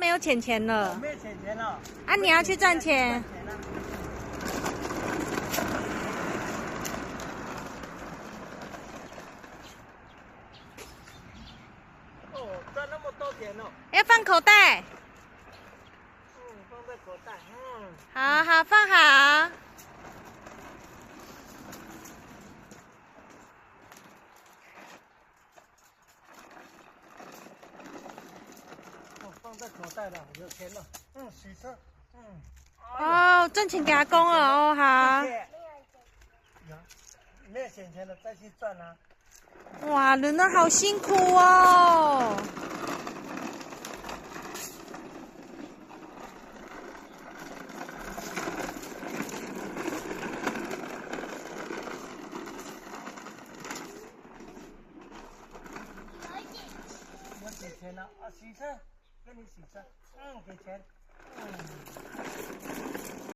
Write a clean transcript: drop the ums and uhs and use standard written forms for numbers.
没有钱钱了。没有钱钱了。啊，你要去赚钱。哦，赚那么多钱哦。要放口袋。放在口袋。好好放好。放在口袋了，有钱了。洗车。哦，赚钱给阿公了哦，好。没有钱钱了，再去赚啊。哇，人呢好辛苦哦。我给钱了啊，洗车，给你洗车。给钱。